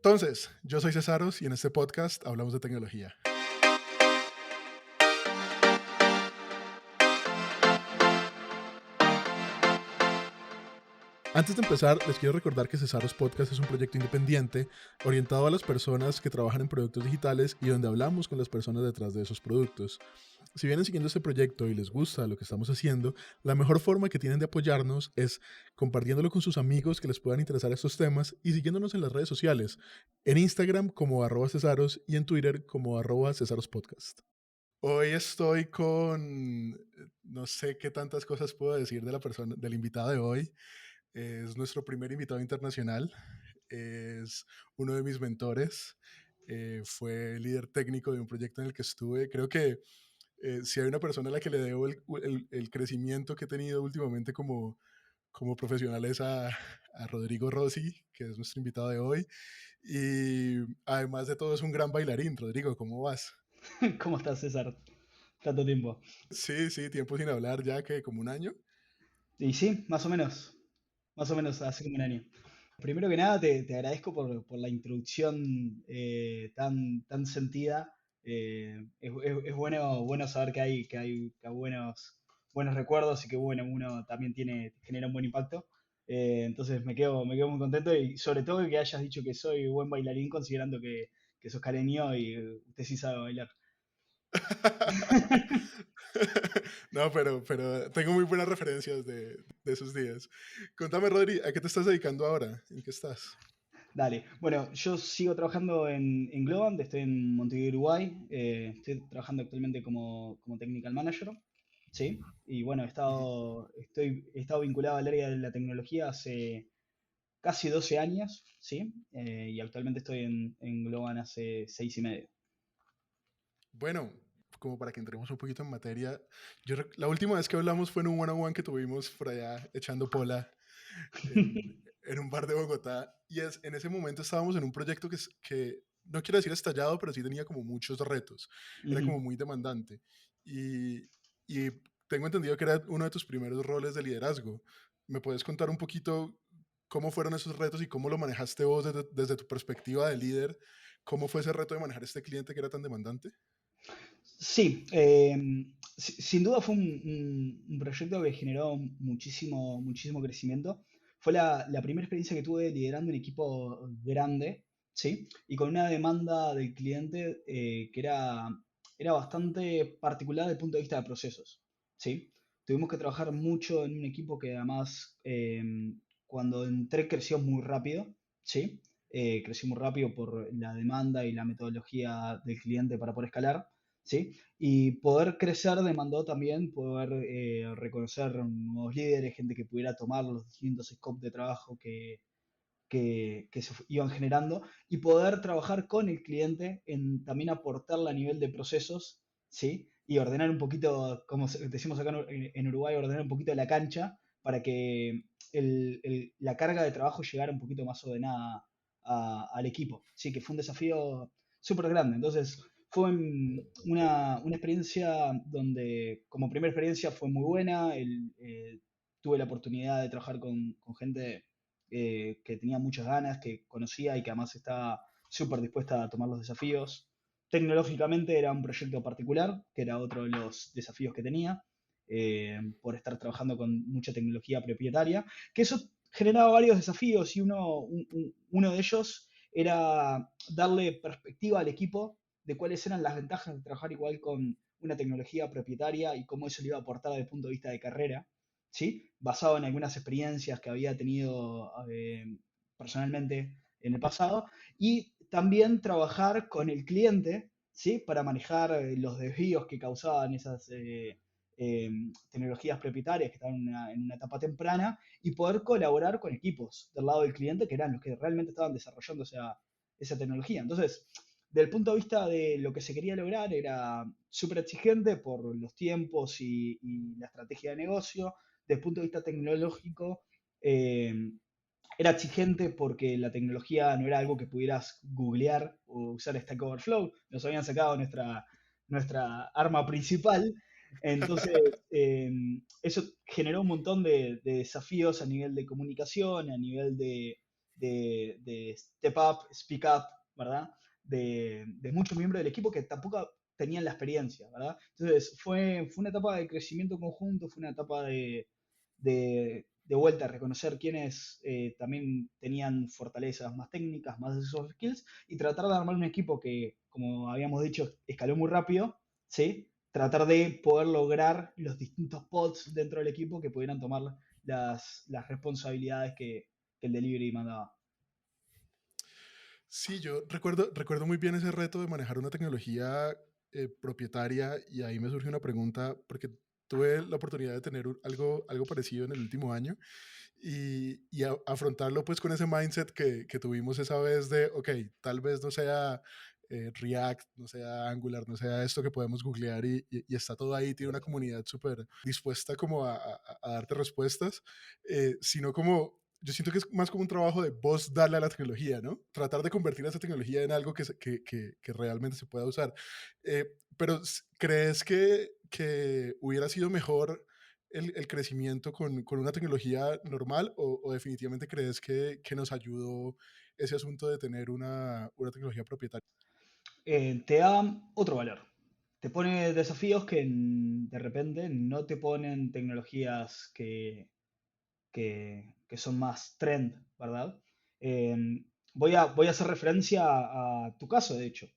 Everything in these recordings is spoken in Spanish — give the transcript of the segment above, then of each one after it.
Entonces, yo soy Cesaros y en este podcast hablamos de tecnología. Antes de empezar, les quiero recordar que Cesaros Podcast es un proyecto independiente orientado a las personas que trabajan en productos digitales y donde hablamos con las personas detrás de esos productos. Si vienen siguiendo este proyecto y les gusta lo que estamos haciendo, la mejor forma que tienen de apoyarnos es compartiéndolo con sus amigos que les puedan interesar estos temas y siguiéndonos en las redes sociales, en Instagram como @cesaros y en Twitter como @cesarospodcast. Hoy estoy con, no sé qué tantas cosas puedo decir de la persona, del invitado de hoy. Es nuestro primer invitado internacional. Es uno de mis mentores. Fue líder técnico de un proyecto en el que estuve. Creo que si hay una persona a la que le debo el crecimiento que he tenido últimamente como profesional es a Rodrigo Rossi, que es nuestro invitado de hoy. Y además de todo es un gran bailarín. Rodrigo, ¿cómo vas? ¿Cómo estás, César? Tanto tiempo. Sí, sí, tiempo sin hablar ya que como un año. Y sí, más o menos hace como un año. Primero que nada, te agradezco por la introducción tan sentida. Es bueno saber que hay buenos recuerdos y que bueno, uno también genera un buen impacto. Entonces me quedo muy contento y sobre todo que hayas dicho que soy buen bailarín considerando que sos caleño y usted sí sabe bailar. No, pero tengo muy buenas referencias de esos días. Contame, Rodri, ¿a qué te estás dedicando ahora? ¿En qué estás? Dale. Bueno, yo sigo trabajando en Globant, estoy en Montevideo, Uruguay. Estoy trabajando actualmente como Technical Manager, ¿sí? Y bueno, Ujú. he estado vinculado al área de la tecnología hace casi 12 años, ¿sí? Y actualmente estoy en Globant hace 6 y medio. Bueno, como para que entremos un poquito en materia, la última vez que hablamos fue en un one-on-one que tuvimos por allá echando pola en un bar de Bogotá. Y en ese momento estábamos en un proyecto que no quiero decir estallado, pero sí tenía como muchos retos. Era Ujú. como muy demandante. Y tengo entendido que era uno de tus primeros roles de liderazgo. ¿Me puedes contar un poquito cómo fueron esos retos y cómo lo manejaste vos desde tu perspectiva de líder? ¿Cómo fue ese reto de manejar este cliente que era tan demandante? Sí, sin duda fue un proyecto que generó muchísimo crecimiento. Fue la primera experiencia que tuve liderando un equipo grande, ¿sí? Y con una demanda del cliente que era bastante particular desde el punto de vista de procesos, ¿sí? Tuvimos que trabajar mucho en un equipo que además cuando entré creció muy rápido, ¿sí? Creció muy rápido por la demanda y la metodología del cliente para poder escalar. ¿Sí? Y poder crecer demandó también poder reconocer nuevos líderes, gente que pudiera tomar los distintos scopes de trabajo que iban generando y poder trabajar con el cliente en también aportarle a nivel de procesos, ¿sí? Y ordenar un poquito, como decimos acá en Uruguay, ordenar un poquito la cancha para que la carga de trabajo llegara un poquito más ordenada al equipo. Sí, que fue un desafío súper grande. Entonces, fue una experiencia donde, como primera experiencia, fue muy buena. Tuve la oportunidad de trabajar con gente que tenía muchas ganas, que conocía y que además estaba súper dispuesta a tomar los desafíos. Tecnológicamente era un proyecto particular, que era otro de los desafíos que tenía, por estar trabajando con mucha tecnología propietaria, que eso generaba varios desafíos y uno de ellos era darle perspectiva al equipo de cuáles eran las ventajas de trabajar igual con una tecnología propietaria y cómo eso le iba a aportar desde el punto de vista de carrera, ¿sí? Basado en algunas experiencias que había tenido personalmente en el pasado, y también trabajar con el cliente, ¿sí? Para manejar los desvíos que causaban esas eh, tecnologías propietarias que estaban en una etapa temprana y poder colaborar con equipos del lado del cliente que eran los que realmente estaban desarrollando esa tecnología. Entonces, del punto de vista de lo que se quería lograr, era súper exigente por los tiempos y la estrategia de negocio. Desde el punto de vista tecnológico, eh, era exigente porque la tecnología no era algo que pudieras googlear o usar Stack Overflow. Nos habían sacado nuestra arma principal. Entonces, eso generó un montón de desafíos a nivel de comunicación, a nivel de step up, speak up, ¿verdad? De muchos miembros del equipo que tampoco tenían la experiencia, ¿verdad? Entonces fue una etapa de crecimiento conjunto, fue una etapa de vuelta a reconocer quiénes también tenían fortalezas más técnicas, más de soft skills, y tratar de armar un equipo que, como habíamos dicho, escaló muy rápido, ¿sí? Tratar de poder lograr los distintos pods dentro del equipo que pudieran tomar las responsabilidades que el delivery mandaba. Sí, yo recuerdo muy bien ese reto de manejar una tecnología propietaria y ahí me surge una pregunta porque tuve la oportunidad de tener algo parecido en el último año y afrontarlo pues con ese mindset que tuvimos esa vez de, ok, tal vez no sea React, no sea Angular, no sea esto que podemos googlear y está todo ahí, tiene una comunidad súper dispuesta como a darte respuestas, sino como yo siento que es más como un trabajo de vos darle a la tecnología, ¿no? Tratar de convertir esa tecnología en algo que realmente se pueda usar. Pero ¿crees que hubiera sido mejor el crecimiento con una tecnología normal o definitivamente crees que nos ayudó ese asunto de tener una tecnología propietaria? Te da otro valor. Te pone desafíos que de repente no te ponen tecnologías que son más trend, ¿verdad? Eh, voy a hacer referencia a tu caso, de hecho.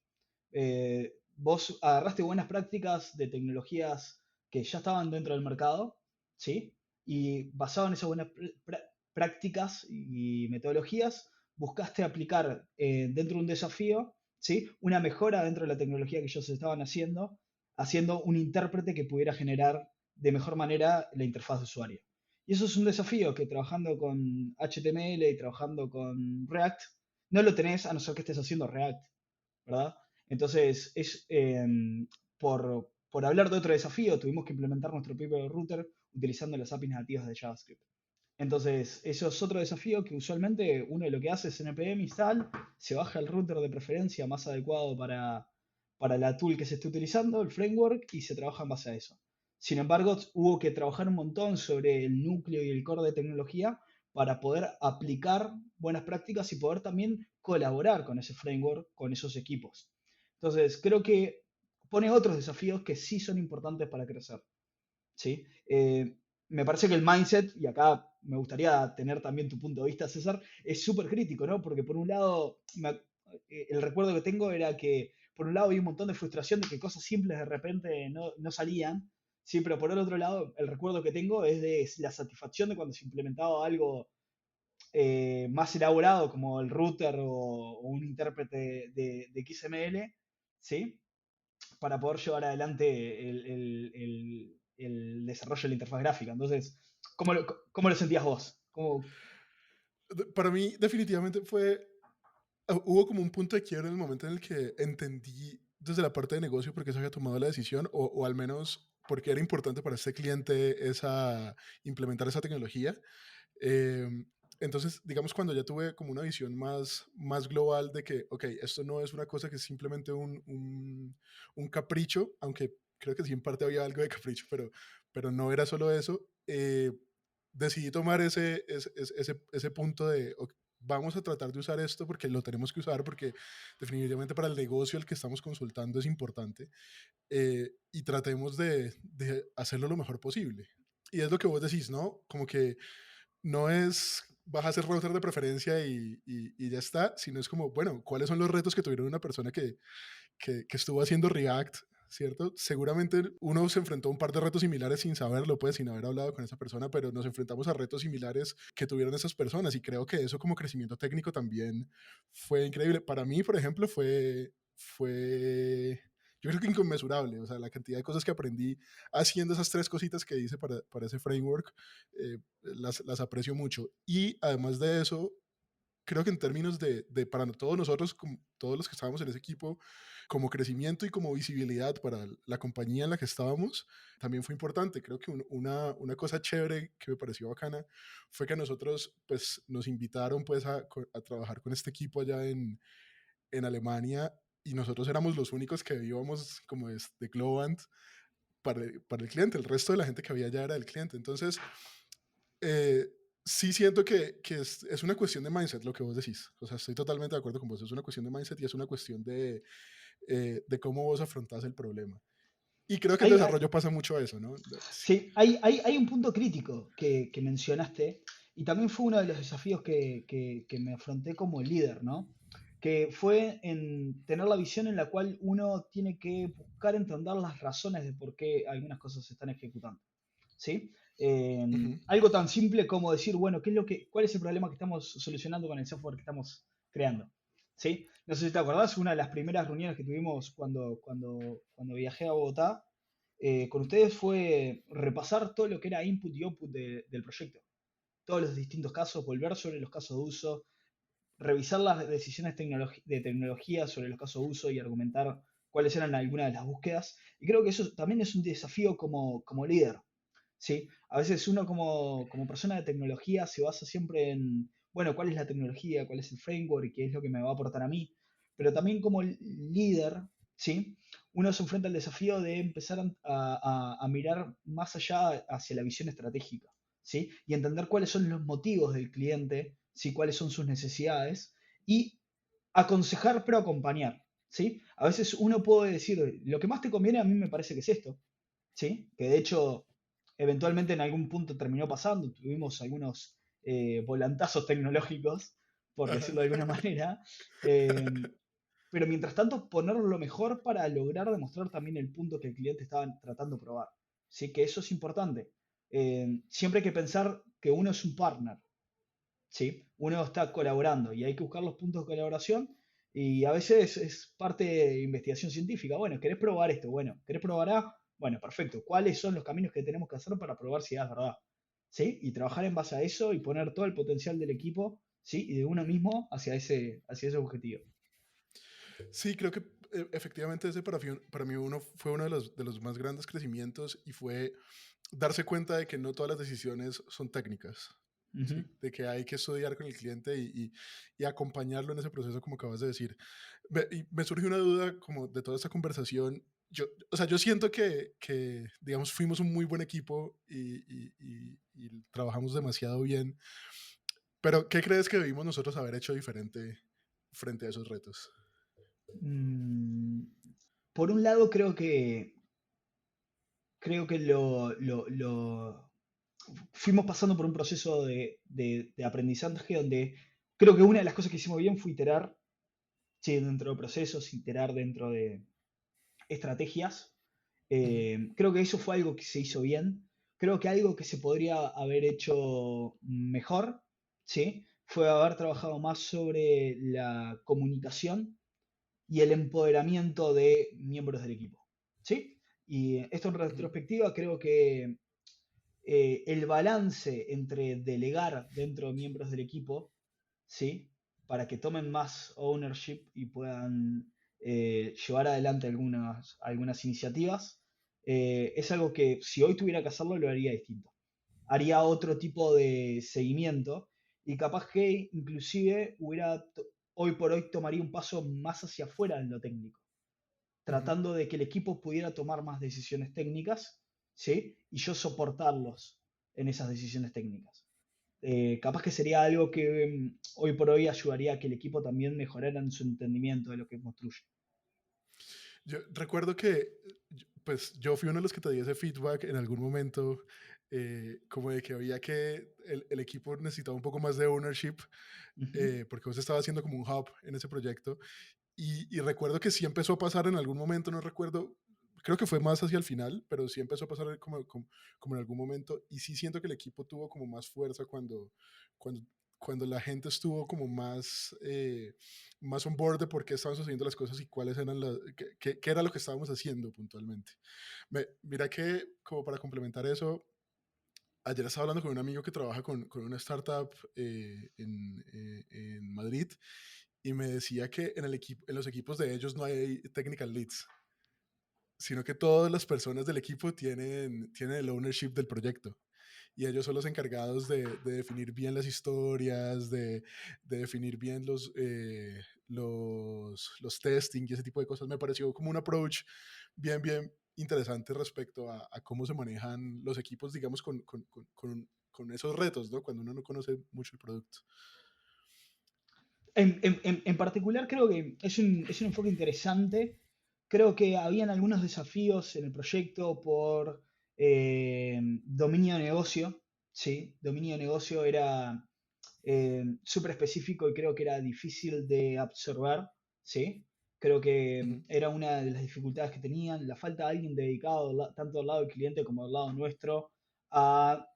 Vos agarraste buenas prácticas de tecnologías que ya estaban dentro del mercado, ¿sí? Y basado en esas buenas prácticas y metodologías, buscaste aplicar dentro de un desafío, ¿sí? Una mejora dentro de la tecnología que ellos estaban haciendo, haciendo un intérprete que pudiera generar de mejor manera la interfaz de usuario. Y eso es un desafío que trabajando con HTML y trabajando con React, no lo tenés a no ser que estés haciendo React, ¿verdad? Entonces, por hablar de otro desafío, tuvimos que implementar nuestro propio router utilizando las APIs nativas de JavaScript. Entonces, eso es otro desafío que usualmente uno lo que hace es npm install, se baja el router de preferencia más adecuado para la tool que se esté utilizando, el framework, y se trabaja en base a eso. Sin embargo, hubo que trabajar un montón sobre el núcleo y el core de tecnología para poder aplicar buenas prácticas y poder también colaborar con ese framework, con esos equipos. Entonces, creo que pone otros desafíos que sí son importantes para crecer. ¿Sí? Me parece que el mindset, y acá me gustaría tener también tu punto de vista, César, es súper crítico, ¿no? Porque por un lado, el recuerdo que tengo era que por un lado había un montón de frustración de que cosas simples de repente no salían, sí, pero por el otro lado, el recuerdo que tengo es de la satisfacción de cuando se implementaba algo más elaborado como el router o un intérprete de XML, ¿sí? Para poder llevar adelante el desarrollo de la interfaz gráfica. Entonces, ¿cómo lo sentías vos? Para mí definitivamente hubo como un punto de quiebre en el momento en el que entendí desde la parte de negocio por qué se había tomado la decisión o al menos por qué era importante para este cliente implementar esa tecnología. Em, entonces, digamos, cuando ya tuve como una visión más global de que, ok, esto no es una cosa que es simplemente un capricho, aunque creo que sí en parte había algo de capricho, pero no era solo eso, decidí tomar ese punto de, ok, vamos a tratar de usar esto porque lo tenemos que usar, porque definitivamente para el negocio el que estamos consultando es importante, y tratemos de hacerlo lo mejor posible. Y es lo que vos decís, ¿no? Como que no es vas a hacer router de preferencia y ya está, sino es como, bueno, ¿cuáles son los retos que tuvieron una persona que estuvo haciendo React? ¿Cierto? Seguramente uno se enfrentó a un par de retos similares sin saberlo, pues, sin haber hablado con esa persona, pero nos enfrentamos a retos similares que tuvieron esas personas y creo que eso como crecimiento técnico también fue increíble. Para mí, por ejemplo, yo creo que inconmensurable, o sea, la cantidad de cosas que aprendí haciendo esas tres cositas que hice para ese framework, las aprecio mucho. Y además de eso, creo que en términos de para todos nosotros, como todos los que estábamos en ese equipo, como crecimiento y como visibilidad para la compañía en la que estábamos, también fue importante. Creo que una cosa chévere que me pareció bacana fue que nosotros pues nos invitaron pues a trabajar con este equipo allá en Alemania y nosotros éramos los únicos que íbamos como de Globant para el cliente. El resto de la gente que había allá era el cliente. Entonces, eh, sí siento que es una cuestión de mindset lo que vos decís. O sea, estoy totalmente de acuerdo con vos. Es una cuestión de mindset y es una cuestión de cómo vos afrontás el problema. Y creo que en Hay, desarrollo pasa mucho eso, ¿no? Sí. sí, hay un punto crítico que mencionaste y también fue uno de los desafíos que me afronté como líder, ¿no? Que fue en tener la visión en la cual uno tiene que buscar entender las razones de por qué algunas cosas se están ejecutando, ¿sí? Ujú. Algo tan simple como decir, bueno, ¿cuál es el problema que estamos solucionando con el software que estamos creando? ¿Sí? No sé si te acordás, una de las primeras reuniones que tuvimos cuando viajé a Bogotá, con ustedes fue repasar todo lo que era input y output del proyecto. Todos los distintos casos, volver sobre los casos de uso, revisar las decisiones de tecnología sobre los casos de uso y argumentar cuáles eran algunas de las búsquedas. Y creo que eso también es un desafío como líder. ¿Sí? A veces uno como persona de tecnología se basa siempre en, bueno, cuál es la tecnología, cuál es el framework y qué es lo que me va a aportar a mí. Pero también como líder, ¿sí? Uno se enfrenta al desafío de empezar a mirar más allá hacia la visión estratégica, ¿sí? Y entender cuáles son los motivos del cliente, ¿sí? Cuáles son sus necesidades y aconsejar pero acompañar, ¿sí? A veces uno puede decir, lo que más te conviene a mí me parece que es esto, ¿sí? Que de hecho eventualmente en algún punto terminó pasando, tuvimos algunos volantazos tecnológicos, por Ajá. decirlo de alguna manera, eh, pero mientras tanto poner lo mejor para lograr demostrar también el punto que el cliente estaba tratando de probar, ¿sí? Que eso es importante. Siempre hay que pensar que uno es un partner, ¿sí? Uno está colaborando y hay que buscar los puntos de colaboración y a veces es parte de investigación científica. Bueno, ¿querés probar esto? Bueno, ¿querés probar A? Bueno, perfecto. ¿Cuáles son los caminos que tenemos que hacer para probar si es verdad? ¿Sí? Y trabajar en base a eso y poner todo el potencial del equipo, ¿sí? Y de uno mismo hacia ese objetivo. Sí, creo que efectivamente ese para mí uno fue uno de los más grandes crecimientos y fue darse cuenta de que no todas las decisiones son técnicas, Ujú. ¿sí? De que hay que estudiar con el cliente y acompañarlo en ese proceso, como acabas de decir. Y me surge una duda como de toda esta conversación. O sea, yo siento digamos, fuimos un muy buen equipo y trabajamos demasiado bien, pero ¿qué crees que debimos nosotros haber hecho diferente frente a esos retos? Mm, por un lado, creo que fuimos pasando por un proceso de aprendizaje donde creo que una de las cosas que hicimos bien fue iterar, sí, dentro de procesos, iterar dentro de estrategias. Ujú, Creo que eso fue algo que se hizo bien. Creo que algo que se podría haber hecho mejor, ¿sí? Fue haber trabajado más sobre la comunicación y el empoderamiento de miembros del equipo, ¿sí? Y esto en ujú. retrospectiva creo que el balance entre delegar dentro de miembros del equipo, ¿sí? Para que tomen más ownership y puedan llevar adelante algunas iniciativas, es algo que si hoy tuviera que hacerlo lo haría distinto. Haría otro tipo de seguimiento y capaz que inclusive hoy por hoy tomaría un paso más hacia afuera en lo técnico, Ujú. tratando de que el equipo pudiera tomar más decisiones técnicas, ¿sí? Y yo soportarlos en esas decisiones técnicas. Capaz que sería algo que hoy por hoy ayudaría a que el equipo también mejorara en su entendimiento de lo que construye. Yo recuerdo que, pues, yo fui uno de los que te di ese feedback en algún momento, como de que había que el equipo necesitaba un poco más de ownership, Ujú, porque vos estabas haciendo como un hub en ese proyecto. Y recuerdo que sí empezó a pasar en algún momento, no recuerdo, creo que fue más hacia el final, pero sí empezó a pasar como en algún momento. Y sí siento que el equipo tuvo como más fuerza cuando, cuando la gente estuvo como más on board de por qué estaban sucediendo las cosas y cuáles eran qué era lo que estábamos haciendo puntualmente. Mira que, como para complementar eso, ayer estaba hablando con un amigo que trabaja con una startup en Madrid y me decía que en los equipos de ellos no hay technical leads, sino que todas las personas del equipo tienen el ownership del proyecto. Y ellos son los encargados de definir bien las historias, de definir bien los testing y ese tipo de cosas. Me pareció como un approach bien interesante respecto a cómo se manejan los equipos, digamos, con con esos retos, ¿no? Cuando uno no conoce mucho el producto. En particular creo que es un enfoque interesante. Creo que habían algunos desafíos en el proyecto por dominio de negocio. Sí, dominio de negocio era súper específico y creo que era difícil de absorber. Sí, creo que Ujú, era una de las dificultades que tenían. La falta de alguien dedicado tanto al lado del cliente como al lado nuestro a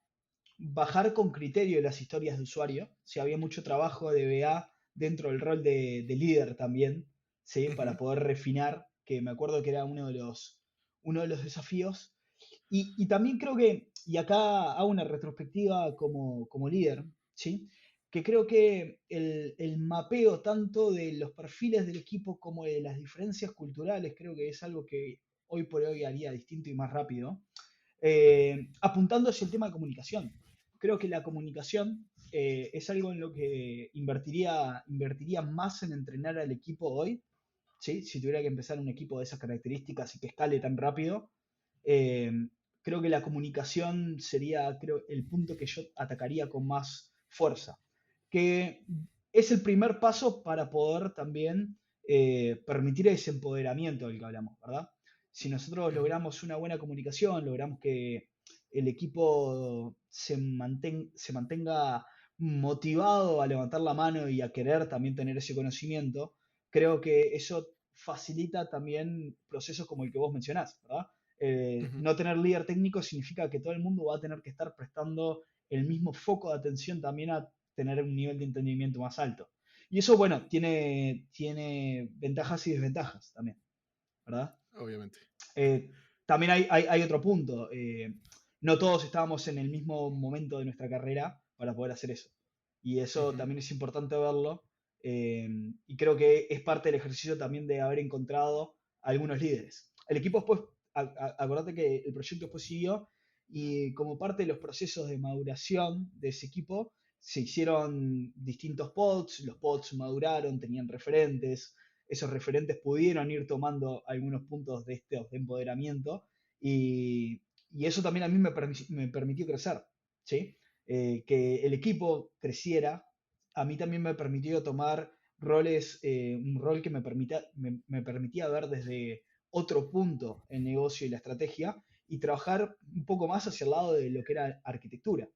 bajar con criterio las historias de usuario. Si había mucho trabajo de BA dentro del rol de líder también, ¿sí? Para ujú, poder refinar, que me acuerdo que era uno de los desafíos. Y también creo que, y acá hago una retrospectiva como líder, ¿sí? Que creo que el mapeo tanto de los perfiles del equipo como de las diferencias culturales, creo que es algo que hoy por hoy haría distinto y más rápido, apuntando hacia el tema de comunicación. Creo que la comunicación es algo en lo que invertiría más en entrenar al equipo hoy, ¿sí? Si tuviera que empezar un equipo de esas características y que escale tan rápido. eh, Creo que la comunicación sería el punto que yo atacaría con más fuerza, que es el primer paso para poder también permitir ese empoderamiento del que hablamos, ¿verdad? Si nosotros ujú, logramos una buena comunicación, logramos que el equipo se mantenga motivado a levantar la mano y a querer también tener ese conocimiento, creo que eso facilita también procesos como el que vos mencionás, ¿verdad? ujú. No tener líder técnico significa que todo el mundo va a tener que estar prestando el mismo foco de atención también a tener un nivel de entendimiento más alto. Y eso, bueno, tiene ventajas y desventajas también, ¿verdad? Obviamente. Eh, También hay otro punto. No todos estábamos en el mismo momento de nuestra carrera para poder hacer eso. Y eso Ujú, también es importante verlo. eh, y creo que es parte del ejercicio también de haber encontrado algunos líderes. El equipo después, acordate que el proyecto después siguió y como parte de los procesos de maduración de ese equipo, se hicieron distintos pods, los pods maduraron, tenían referentes, esos referentes pudieron ir tomando algunos puntos de este de empoderamiento y eso también a mí me permitió crecer, ¿sí? Que el equipo creciera, a mí también me permitió tomar roles, un rol que me permitía ver desde otro punto el negocio y la estrategia y trabajar un poco más hacia el lado de lo que era arquitectura.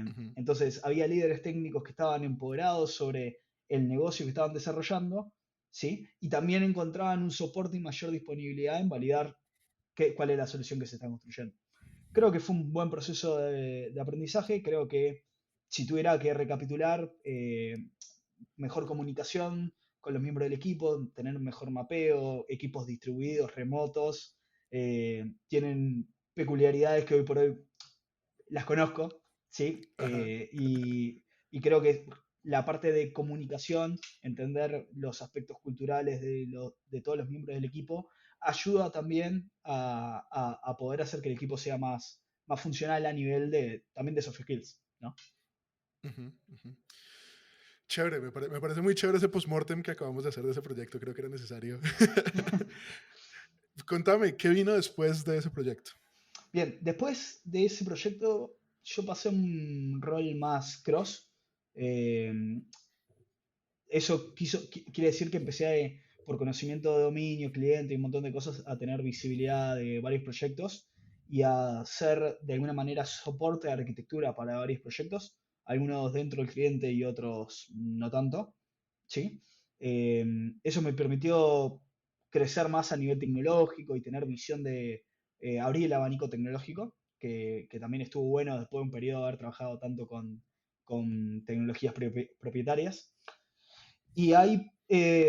ujú. Entonces, había líderes técnicos que estaban empoderados sobre el negocio que estaban desarrollando, ¿sí? Y también encontraban un soporte y mayor disponibilidad en validar cuál es la solución que se está construyendo. Creo que fue un buen proceso de aprendizaje. Creo que si tuviera que recapitular, mejor comunicación con los miembros del equipo, tener un mejor mapeo, equipos distribuidos, remotos, tienen peculiaridades que hoy por hoy las conozco, ¿sí? Ajá. Y creo que la parte de comunicación, entender los aspectos culturales de todos los miembros del equipo, ayuda también a poder hacer que el equipo sea más funcional a nivel también de soft skills, ¿no? Ujú, ujú. Chévere, me parece muy chévere ese postmortem que acabamos de hacer de ese proyecto, creo que era necesario. Contame, ¿qué vino después de ese proyecto? Bien, después de ese proyecto yo pasé a un rol más cross. Eh, Eso quiere decir que empecé por conocimiento de dominio, cliente y un montón de cosas a tener visibilidad de varios proyectos y a ser de alguna manera soporte de arquitectura para varios proyectos, algunos dentro del cliente y otros no tanto, ¿sí? Eh, Eso me permitió crecer más a nivel tecnológico y tener visión de abrir el abanico tecnológico, que también estuvo bueno después de un periodo de haber trabajado tanto con tecnologías propietarias. Y ahí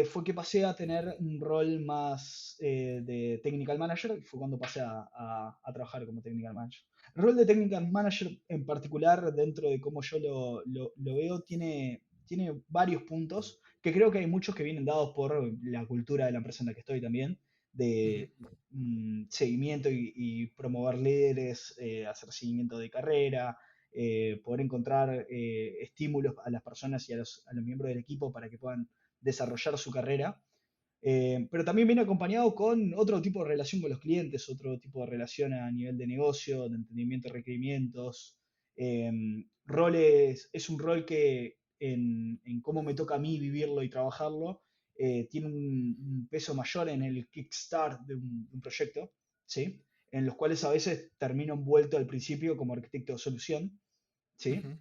fue que pasé a tener un rol más de technical manager, y fue cuando pasé a trabajar como technical manager. El rol de technical manager en particular, dentro de cómo yo lo veo, tiene varios puntos que creo que hay muchos que vienen dados por la cultura de la empresa en la que estoy también, Ujú, de seguimiento y promover líderes, hacer seguimiento de carrera, poder encontrar estímulos a las personas y a los miembros del equipo para que puedan desarrollar su carrera. Pero también viene acompañado con otro tipo de relación con los clientes, otro tipo de relación a nivel de negocio, de entendimiento de requerimientos, Roles, es un rol que en cómo me toca a mí vivirlo y trabajarlo, tiene un peso mayor en el kickstart de un proyecto, ¿sí? En los cuales a veces termino envuelto al principio como arquitecto de solución, ¿sí? Ujú.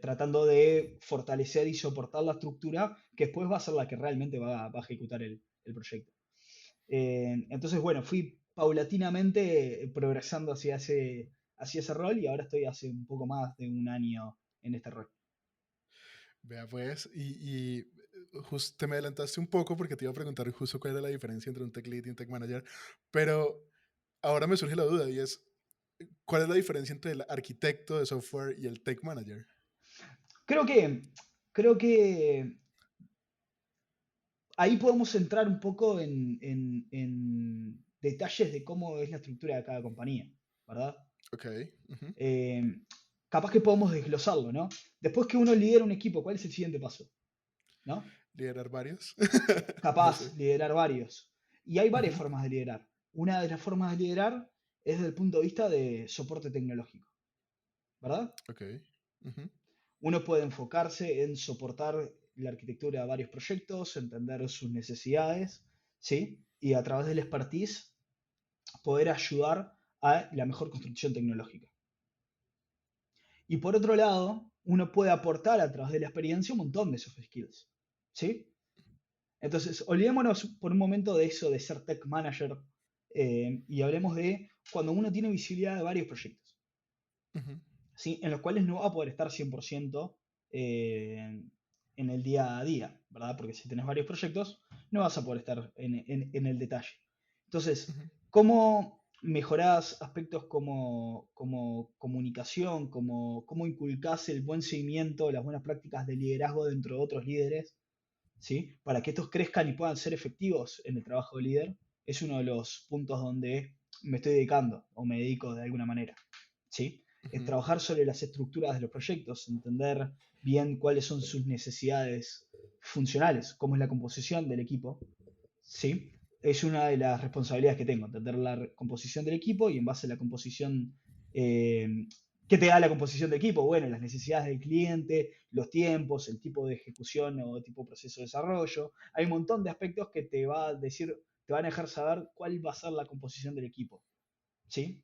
Tratando de fortalecer y soportar la estructura que después va a ser la que realmente va a ejecutar el proyecto. Entonces, bueno, fui paulatinamente progresando hacia ese rol y ahora estoy hace un poco más de un año en este rol. Vea pues, te me adelantaste un poco porque te iba a preguntar justo cuál era la diferencia entre un tech lead y un tech manager, pero ahora me surge la duda y es, ¿cuál es la diferencia entre el arquitecto de software y el tech manager? Creo que, creo que ahí podemos entrar un poco en detalles de cómo es la estructura de cada compañía, ¿verdad? Ok. Ujú. Eh, Capaz que podemos desglosarlo, ¿no? Después que uno lidera un equipo, ¿cuál es el siguiente paso? ¿No? ¿Liderar varios? No Capaz sé. liderar varios. Y hay varias Ujú. formas de liderar. Una de las formas de liderar es desde el punto de vista de soporte tecnológico, ¿verdad? Ok. Ujú. Uno puede enfocarse en soportar la arquitectura de varios proyectos, entender sus necesidades, ¿sí? Y a través del expertise poder ayudar a la mejor construcción tecnológica. Y por otro lado, uno puede aportar a través de la experiencia un montón de soft skills, ¿sí? Entonces, olvidémonos por un momento de eso de ser tech manager y hablemos de cuando uno tiene visibilidad de varios proyectos, Ujú. ¿sí? En los cuales no va a poder estar 100% en el día a día, ¿verdad? Porque si tenés varios proyectos, no vas a poder estar en el detalle. Entonces, Ujú. ¿cómo mejorás aspectos como comunicación, cómo inculcás el buen seguimiento, las buenas prácticas de liderazgo dentro de otros líderes? ¿Sí? Para que estos crezcan y puedan ser efectivos en el trabajo de líder, es uno de los puntos donde me estoy dedicando o me dedico de alguna manera. ¿Sí? Es Ujú. trabajar sobre las estructuras de los proyectos, entender bien cuáles son sus necesidades funcionales, cómo es la composición del equipo. ¿Sí? Es una de las responsabilidades que tengo, entender la composición del equipo y en base a la composición eh, ¿qué te da la composición de equipo? Bueno, las necesidades del cliente, los tiempos, el tipo de ejecución o tipo de proceso de desarrollo. Hay un montón de aspectos que te va a decir, te van a dejar saber cuál va a ser la composición del equipo, ¿sí?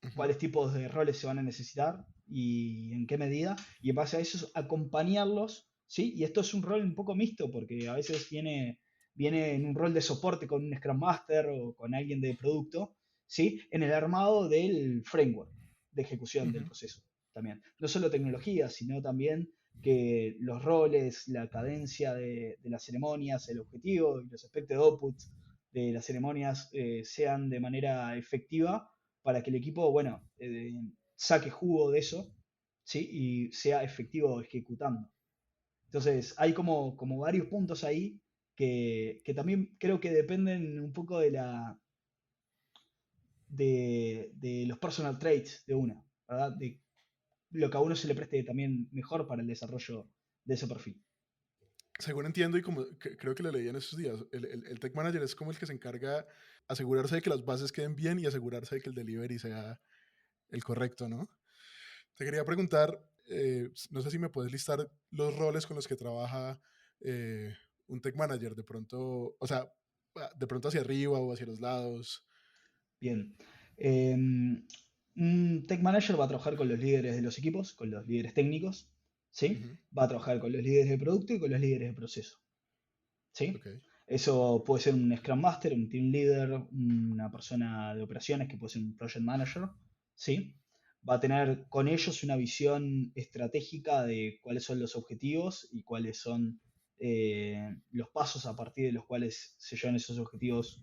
Ujú. Cuáles tipos de roles se van a necesitar y en qué medida. Y en base a eso, acompañarlos, ¿sí? Y esto es un rol un poco mixto porque a veces viene en un rol de soporte con un Scrum Master o con alguien de producto, ¿sí? En el armado del framework de ejecución del Ujú. proceso también. No solo tecnología, sino también que los roles, la cadencia de las ceremonias, el objetivo y los aspectos de output de las ceremonias sean de manera efectiva para que el equipo, bueno, saque jugo de eso, ¿sí? Y sea efectivo ejecutando. Entonces, hay como varios puntos ahí que también creo que dependen un poco de los personal traits de uno, ¿verdad? De lo que a uno se le preste también mejor para el desarrollo de ese perfil. Según entiendo y como creo que lo leí en estos días, el tech manager es como el que se encarga asegurarse de que las bases queden bien y asegurarse de que el delivery sea el correcto, ¿no? Te quería preguntar, no sé si me puedes listar los roles con los que trabaja eh, un tech manager, de pronto, o sea, de pronto hacia arriba o hacia los lados. Bien. Un tech manager va a trabajar con los líderes de los equipos, con los líderes técnicos, ¿sí? Ujú. Va a trabajar con los líderes de producto y con los líderes de proceso. ¿Sí? Ok. Eso puede ser un Scrum Master, un Team Leader, una persona de operaciones que puede ser un Project Manager, ¿sí? Va a tener con ellos una visión estratégica de cuáles son los objetivos y cuáles son los pasos a partir de los cuales se llevan esos objetivos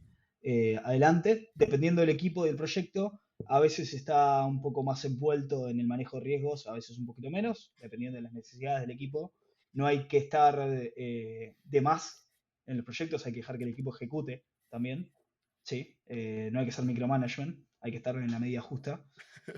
adelante. Dependiendo del equipo y del proyecto, a veces está un poco más envuelto en el manejo de riesgos, a veces un poquito menos, dependiendo de las necesidades del equipo. No hay que estar de más en los proyectos, hay que dejar que el equipo ejecute también, ¿sí? No hay que hacer micromanagement, hay que estar en la medida justa.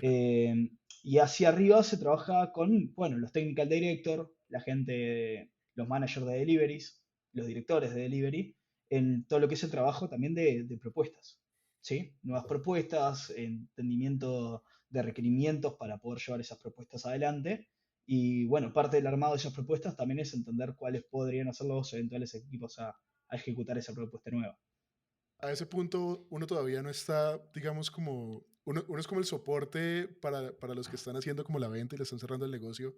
Eh, y hacia arriba se trabaja con, bueno, los technical director, la gente, los managers de deliveries, los directores de delivery, en todo lo que es el trabajo también de propuestas, ¿sí? Nuevas propuestas, entendimiento de requerimientos para poder llevar esas propuestas adelante. Y bueno, parte del armado de esas propuestas también es entender cuáles podrían ser los eventuales equipos a ejecutar esa propuesta nueva. A ese punto uno todavía no está, digamos, como, uno es como el soporte para los que están haciendo como la venta y le están cerrando el negocio.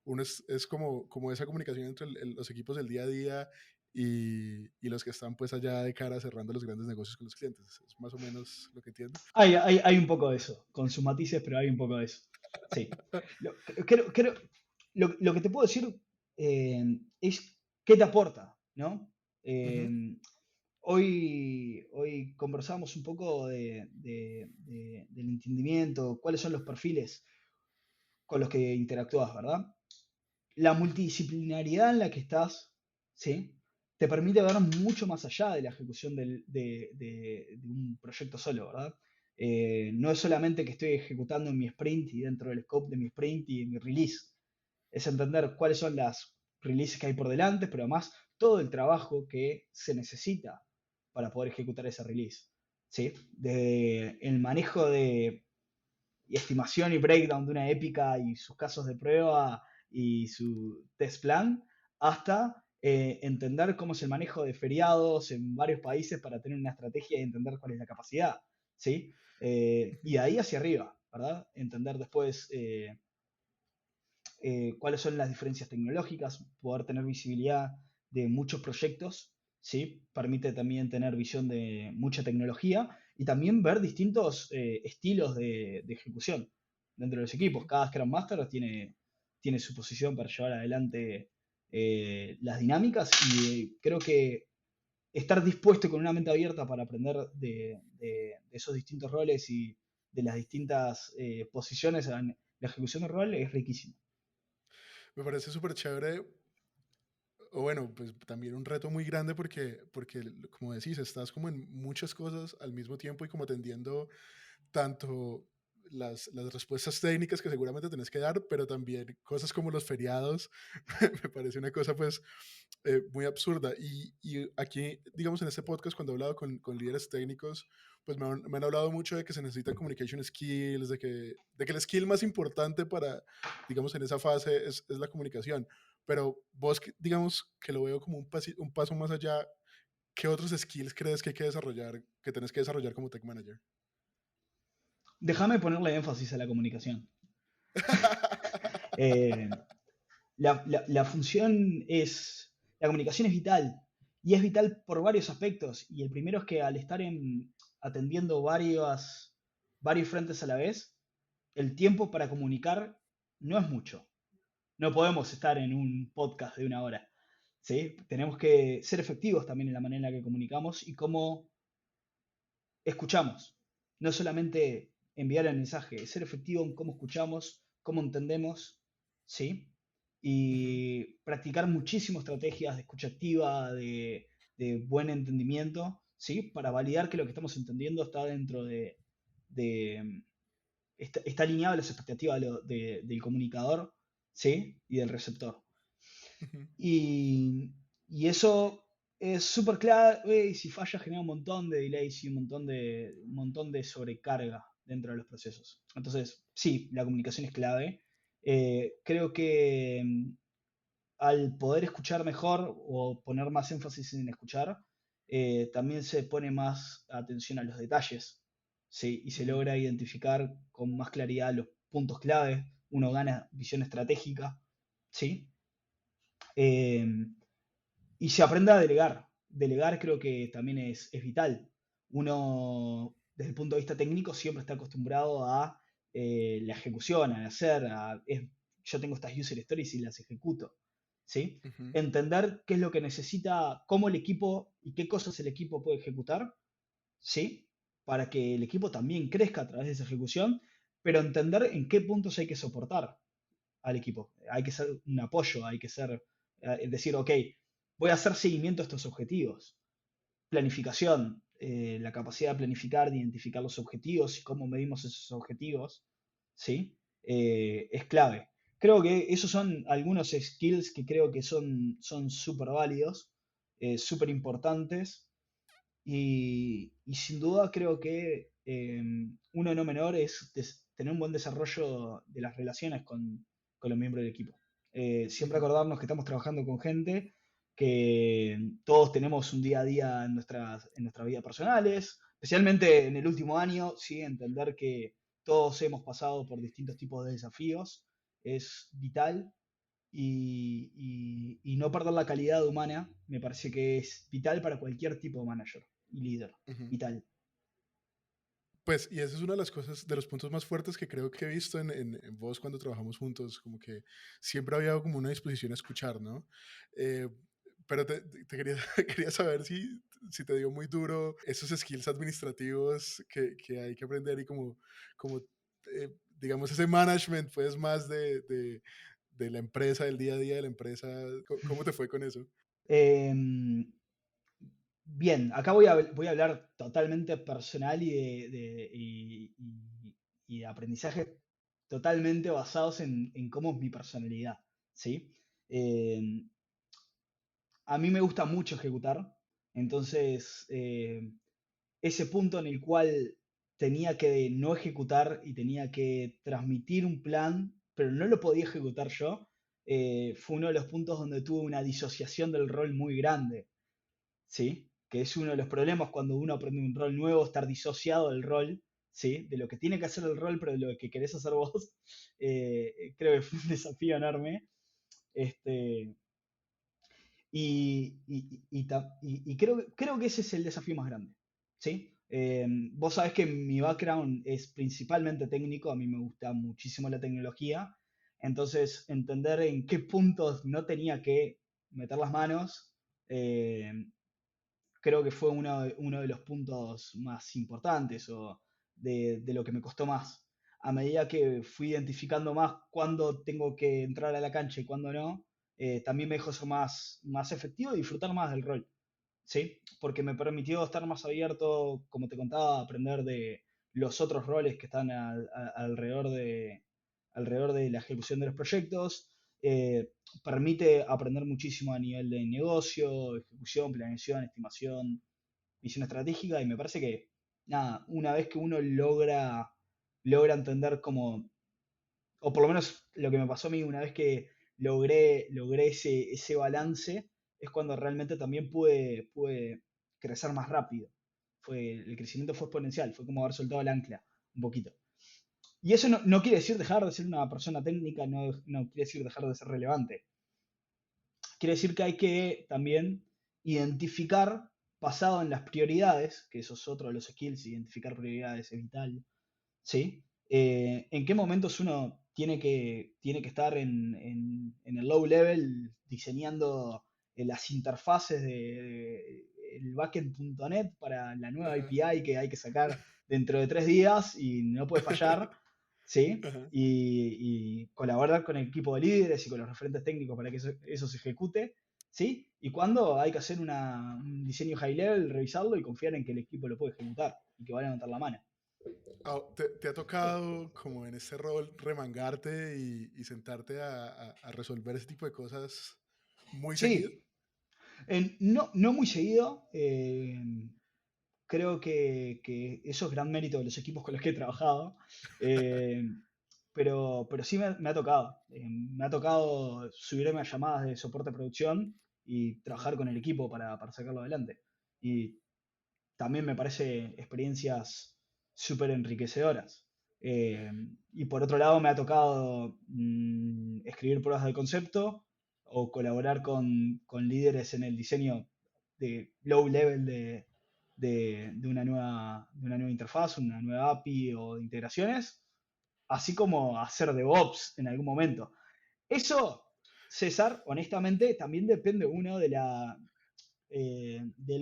Uno es como esa comunicación entre los equipos del día a día y los que están pues allá de cara cerrando los grandes negocios con los clientes. Es más o menos lo que entiendo. Hay un poco de eso, con sus matices, pero hay un poco de eso. Sí. Creo, lo que te puedo decir es qué te aporta, ¿no? Ujú, Eh, hoy conversamos un poco del entendimiento, cuáles son los perfiles con los que interactúas, ¿verdad? La multidisciplinaridad en la que estás, ¿sí? Te permite ver mucho más allá de la ejecución de un proyecto solo, ¿verdad? No es solamente que estoy ejecutando en mi sprint y dentro del scope de mi sprint y mi release, es entender cuáles son las releases que hay por delante, pero además todo el trabajo que se necesita para poder ejecutar esa release, ¿sí? Desde el manejo de y estimación y breakdown de una épica y sus casos de prueba y su test plan, hasta entender cómo es el manejo de feriados en varios países para tener una estrategia y entender cuál es la capacidad, ¿sí? Y ujú. de ahí hacia arriba, ¿verdad? Entender después cuáles son las diferencias tecnológicas, poder tener visibilidad de muchos proyectos, ¿sí? Permite también tener visión de mucha tecnología y también ver distintos estilos de ejecución dentro de los equipos. Ujú. Cada Scrum Master tiene su posición para llevar adelante las dinámicas y creo que estar dispuesto y con una mente abierta para aprender de esos distintos roles y de las distintas posiciones en la ejecución de rol es riquísimo. Me parece súper chévere, o bueno, pues también un reto muy grande porque, como decís, estás como en muchas cosas al mismo tiempo y como atendiendo tanto las respuestas técnicas que seguramente tenés que dar, pero también cosas como los feriados, me parece una cosa pues muy absurda. Y aquí, digamos, en este podcast, cuando he hablado con líderes técnicos, pues me han hablado mucho de que se necesitan communication skills, de que el skill más importante para, digamos, en esa fase es la comunicación. Pero vos, digamos, que lo veo como un paso más allá, ¿qué otros skills crees que hay que desarrollar, que tenés que desarrollar como tech manager? Déjame ponerle énfasis a la comunicación. Eh, la función es, la comunicación es vital y es vital por varios aspectos. Y el primero es que al estar atendiendo varios frentes a la vez, el tiempo para comunicar no es mucho. No podemos estar en un podcast de una hora. ¿Sí? Tenemos que ser efectivos también en la manera en la que comunicamos y cómo escuchamos. No solamente enviar el mensaje, es ser efectivo en cómo escuchamos, cómo entendemos, ¿sí? Ujú, Y practicar muchísimas estrategias de escucha activa, de buen entendimiento, ¿sí? Para validar que lo que estamos entendiendo está dentro de está alineado a las expectativas del comunicador, ¿sí? Y del receptor. ujú. Y, y eso es súper clave y si falla genera un montón de delays y un montón de sobrecarga dentro de los procesos. Entonces, sí, la comunicación es clave. Creo que al poder escuchar mejor o poner más énfasis en escuchar, también se pone más atención a los detalles, ¿sí? Y se Ujú, logra identificar con más claridad los puntos clave, uno gana visión estratégica, ¿sí? Eh, y se aprende a delegar. Delegar creo que también es vital. Uno, desde el punto de vista técnico, siempre está acostumbrado a la ejecución, a hacer, yo tengo estas user stories y las ejecuto. ¿Sí? ujú. Entender qué es lo que necesita, cómo el equipo y qué cosas el equipo puede ejecutar, ¿sí? Para que el equipo también crezca a través de esa ejecución, pero entender en qué puntos hay que soportar al equipo. Hay que ser un apoyo, hay que ser, decir, ok, voy a hacer seguimiento a estos objetivos. Planificación, la capacidad de planificar, de identificar los objetivos y cómo medimos esos objetivos, ¿sí? Es clave. Creo que esos son algunos skills que creo que son súper válidos, súper importantes Y sin duda creo que uno no menor es tener un buen desarrollo de las relaciones con los miembros del equipo. Siempre Ujú. acordarnos que estamos trabajando con gente, que todos tenemos un día a día en nuestras vidas personales, especialmente en el último año, ¿sí? Entender que todos hemos pasado por distintos tipos de desafíos es vital y no perder la calidad humana me parece que es vital para cualquier tipo de manager y líder. Ujú. Vital. Pues, y esa es una de las cosas, de los puntos más fuertes que creo que he visto en vos cuando trabajamos juntos, como que siempre había como una disposición a escuchar, ¿no? Eh, pero te quería, quería saber si te dio muy duro esos skills administrativos que hay que aprender y como digamos, ese management, pues, más de la empresa, del día a día de la empresa. ¿Cómo te fue con eso? Eh, Bien, acá voy a hablar totalmente personal y de aprendizaje totalmente basados en cómo es mi personalidad, ¿sí? Eh, a mí me gusta mucho ejecutar, entonces ese punto en el cual tenía que no ejecutar y tenía que transmitir un plan, pero no lo podía ejecutar yo, fue uno de los puntos donde tuve una disociación del rol muy grande, ¿sí? Que es uno de los problemas cuando uno aprende un rol nuevo, estar disociado del rol, ¿sí? De lo que tiene que hacer el rol, pero de lo que querés hacer vos. Creo que fue un desafío enorme. Este, y creo que ese es el desafío más grande, ¿sí? Vos sabés que mi background es principalmente técnico, a mí me gusta muchísimo la tecnología, entonces entender en qué puntos no tenía que meter las manos, eh, creo que fue uno de los puntos más importantes o de lo que me costó más. A medida que fui identificando más cuándo tengo que entrar a la cancha y cuándo no, también me dejó ser más efectivo y disfrutar más del rol, ¿sí? Porque me permitió estar más abierto, como te contaba, aprender de los otros roles que están alrededor de la ejecución de los proyectos. Permite aprender muchísimo a nivel de negocio, ejecución, planeación, estimación, visión estratégica y me parece que, nada, una vez que uno logra entender cómo, o por lo menos lo que me pasó a mí, una vez que logré ese balance, es cuando realmente también pude crecer más rápido. El crecimiento fue exponencial, fue como haber soltado el ancla un poquito. Y eso no quiere decir dejar de ser una persona técnica, no quiere decir dejar de ser relevante. Quiere decir que hay que también identificar, basado en las prioridades, que eso es otro de los skills, identificar prioridades es vital, ¿sí? En qué momentos uno tiene que estar en el low level diseñando las interfaces de el backend.net para la nueva Ajá. API que hay que sacar dentro de 3 días y no puede fallar, ¿sí? Ajá. Y colaborar con el equipo de líderes y con los referentes técnicos para que eso se ejecute, ¿sí? Y cuando hay que hacer un diseño high level, revisarlo y confiar en que el equipo lo puede ejecutar y que va a levantar la mano. ¿Te ha tocado como en ese rol remangarte y sentarte a resolver ese tipo de cosas muy seguido? Sí, no muy seguido. Creo que eso es gran mérito de los equipos con los que he trabajado. eh, pero sí me ha tocado. Me ha tocado subirme a llamadas de soporte de producción y Ujú. trabajar con el equipo para sacarlo adelante. Y también me parece experiencias súper enriquecedoras. Eh, y por otro lado me ha tocado escribir pruebas de concepto o colaborar con líderes en el diseño de low level de una nueva interfaz, una nueva API o de integraciones, así como hacer DevOps en algún momento. Eso, César, honestamente, también depende uno del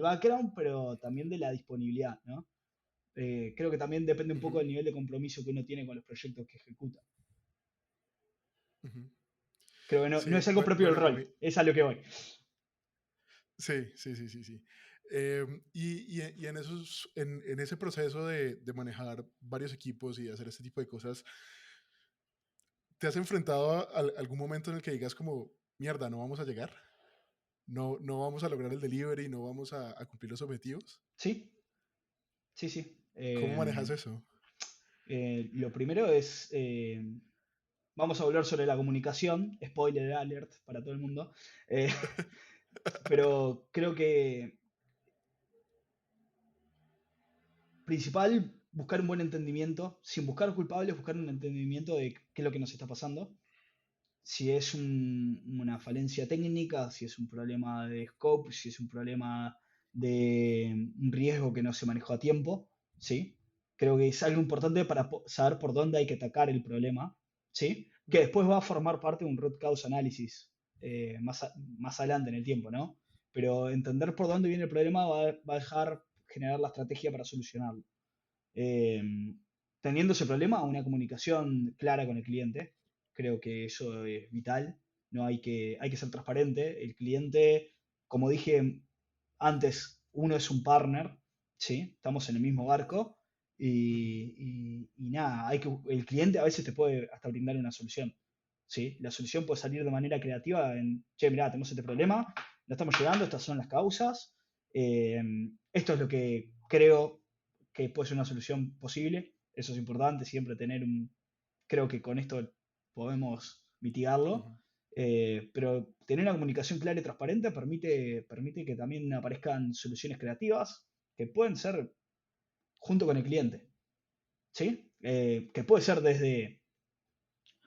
background, pero también de la disponibilidad, ¿no? Creo que también depende un poco Ujú. del nivel de compromiso que uno tiene con los proyectos que ejecuta. Ujú. Creo que no Sí, es algo propio del bueno, a rol, mí, es a lo que voy. sí, sí, sí, sí, sí. Y en ese proceso de manejar varios equipos y hacer este tipo de cosas, ¿te has enfrentado a algún momento en el que digas como, mierda, no vamos a llegar? no vamos a lograr el delivery, no vamos a cumplir los objetivos. Sí, sí, sí. ¿Cómo manejas eso? Lo primero es, vamos a volver sobre la comunicación, spoiler alert para todo el mundo, eh, pero creo que principal, buscar un buen entendimiento, sin buscar culpables, buscar un entendimiento de qué es lo que nos está pasando. Si es una falencia técnica, si es un problema de scope, si es un problema de un riesgo que no se manejó a tiempo, ¿sí? Creo que es algo importante para saber por dónde hay que atacar el problema, ¿sí? Que después va a formar parte de un root cause analysis más adelante en el tiempo, ¿no? Pero entender por dónde viene el problema va a dejar generar la estrategia para solucionarlo. Eh, Teniendo ese problema, una comunicación clara con el cliente, creo que eso es vital. No hay que ser transparente. El cliente, como dije antes, uno es un partner, ¿sí? Estamos en el mismo barco y nada, el cliente a veces te puede hasta brindar una solución, ¿sí? La solución puede salir de manera creativa en, che, mirá, tenemos este problema, no estamos llegando, estas son las causas, eh, esto es lo que creo que puede ser una solución posible, eso es importante, siempre tener creo que con esto podemos mitigarlo, Ujú. pero tener una comunicación clara y transparente permite que también aparezcan soluciones creativas que pueden ser junto con el cliente, ¿sí? Que puede ser desde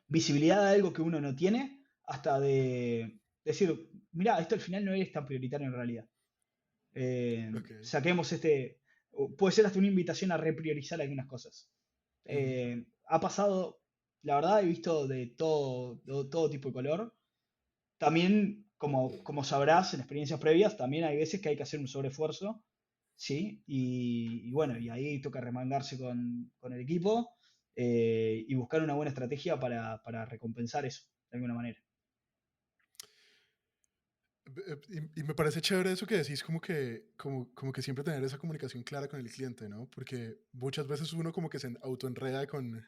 visibilidad de algo que uno no tiene hasta de decir, mira, esto al final no es tan prioritario en realidad. Ok. Saquemos puede ser hasta una invitación a repriorizar algunas cosas. Ujú. Ha pasado, la verdad, he visto de todo tipo de color. También, como sabrás en experiencias previas, también hay veces que hay que hacer un sobreesfuerzo, ¿sí? Y bueno, y ahí toca remangarse con el equipo y buscar una buena estrategia para recompensar eso, de alguna manera. Y me parece chévere eso que decís, como que siempre tener esa comunicación clara con el cliente, ¿no? Porque muchas veces uno como que se autoenreda con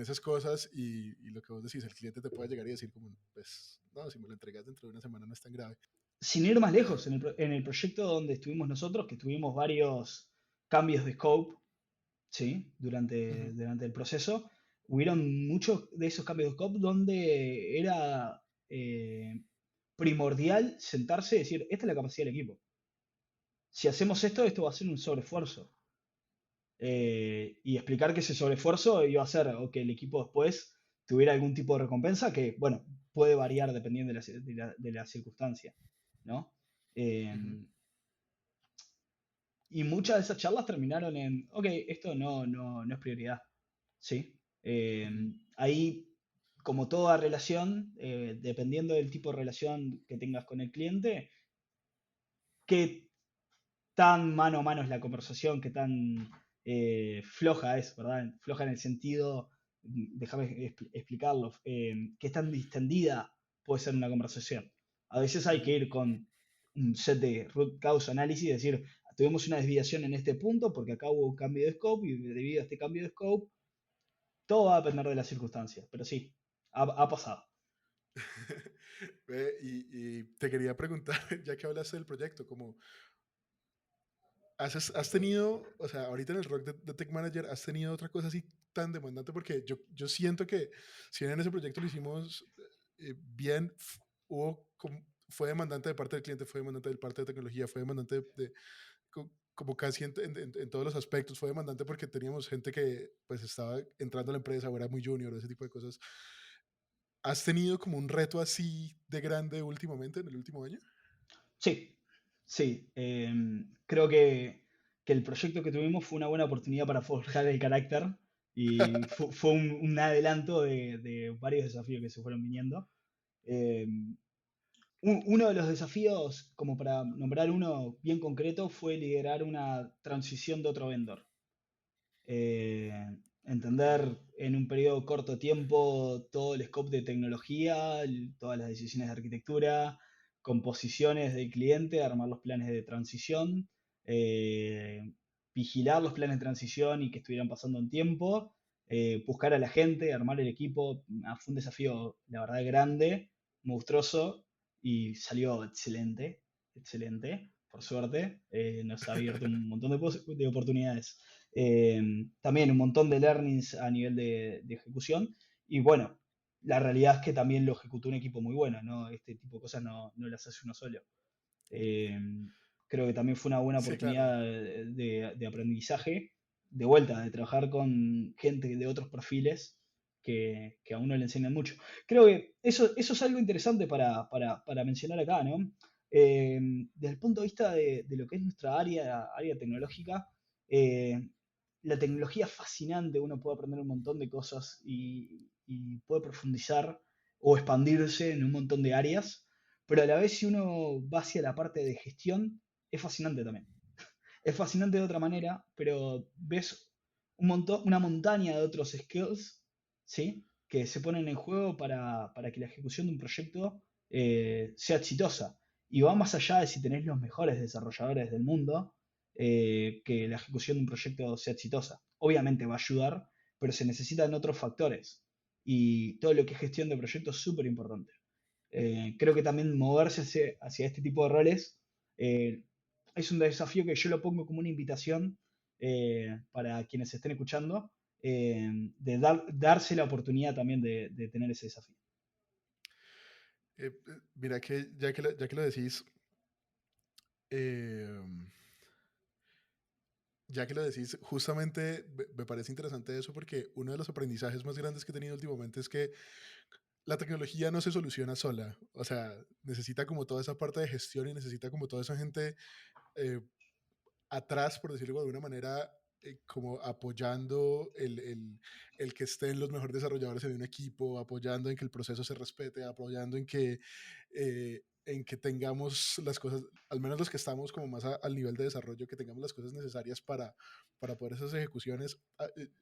esas cosas y lo que vos decís, el cliente te puede llegar y decir como, pues, no, si me lo entregas dentro de una semana no es tan grave. Sin ir más lejos, en el proyecto donde estuvimos nosotros, que tuvimos varios cambios de scope, ¿sí? Ujú. Durante el proceso, hubieron muchos de esos cambios de scope donde era primordial sentarse y decir, esta es la capacidad del equipo. Si hacemos esto, esto va a ser un sobreesfuerzo. Y explicar que ese sobreesfuerzo iba a hacer o que el equipo después tuviera algún tipo de recompensa que, bueno, puede variar dependiendo de la circunstancia, ¿no? Eh, Ujú. y muchas de esas charlas terminaron en, ok, esto no es prioridad, ¿sí? Ujú. Ahí, como toda relación, dependiendo del tipo de relación que tengas con el cliente, qué tan mano a mano es la conversación, qué tan floja es, ¿verdad? Floja en el sentido, déjame explicarlo, qué tan distendida puede ser una conversación. A veces hay que Ujú. ir con un set de root cause análisis y decir, tuvimos una desviación en este punto porque acá hubo un cambio de scope y debido a este cambio de scope, todo va a depender de las circunstancias, pero sí, ha pasado. Y te quería preguntar, ya que hablaste del proyecto, como, has tenido, o sea, ahorita en el rol de Tech Manager, has tenido otra cosa así tan demandante? Porque yo siento que si bien en ese proyecto lo hicimos bien, fue demandante de parte del cliente, fue demandante de parte de tecnología, fue demandante como casi en todos los aspectos, fue demandante porque teníamos gente que pues estaba entrando a la empresa o era muy junior o ese tipo de cosas. ¿Has tenido como un reto así de grande últimamente, en el último año? Sí, sí. Creo que el proyecto que tuvimos fue una buena oportunidad para forjar el carácter y fue un adelanto de varios desafíos que se fueron viniendo. Em, Uno de los desafíos, como para nombrar uno bien concreto, fue liderar una transición de otro vendor. eh, Ok. Entender en un periodo corto de tiempo todo el scope de tecnología, todas las decisiones de arquitectura, composiciones del cliente, armar los planes de transición, eh, vigilar los planes de transición y que estuvieran pasando en tiempo, buscar a la gente, armar el equipo. Fue un desafío, la verdad, grande, monstruoso. y salió excelente, excelente, por suerte. Nos ha abierto un montón de oportunidades. También un montón de learnings a nivel de ejecución. Y bueno, la realidad es que también lo ejecutó un equipo muy bueno, ¿no? Este tipo de cosas no las hace uno solo. Eh, Creo que también fue una buena Sí, claro. oportunidad de aprendizaje, de vuelta, de trabajar con gente de otros perfiles que a uno le enseñan mucho. Creo que eso es algo interesante para mencionar acá, ¿no? Desde el punto de vista de lo que es nuestra área tecnológica, eh, la tecnología es fascinante, uno puede aprender un montón de cosas y puede profundizar o expandirse en un montón de áreas, pero a la vez si uno va hacia la parte de gestión, es fascinante también. Es fascinante de otra manera, pero ves una montaña de otros skills, ¿sí? Que se ponen en juego para que la ejecución de un proyecto sea exitosa. Y va más allá de si tenés los mejores desarrolladores del mundo, que la ejecución de un proyecto sea exitosa. Obviamente va a ayudar, pero se necesitan otros factores. Y todo lo que es gestión de proyectos es súper importante. Creo que también moverse hacia este tipo de roles eh, es un desafío que yo lo pongo como una invitación para quienes estén escuchando, de darse la oportunidad también de tener ese desafío. Mira que ya que lo decís, em, ya que lo decís, justamente me parece interesante eso porque uno de los aprendizajes más grandes que he tenido últimamente es que la tecnología no se soluciona sola. O sea, necesita como toda esa parte de gestión y necesita como toda esa gente eh, atrás, por decirlo de alguna manera, como apoyando el que estén los mejores desarrolladores en un equipo, apoyando en que el proceso se respete, apoyando en que tengamos las cosas, al menos los que estamos como más al nivel de desarrollo, que tengamos las cosas necesarias para poder esas ejecuciones.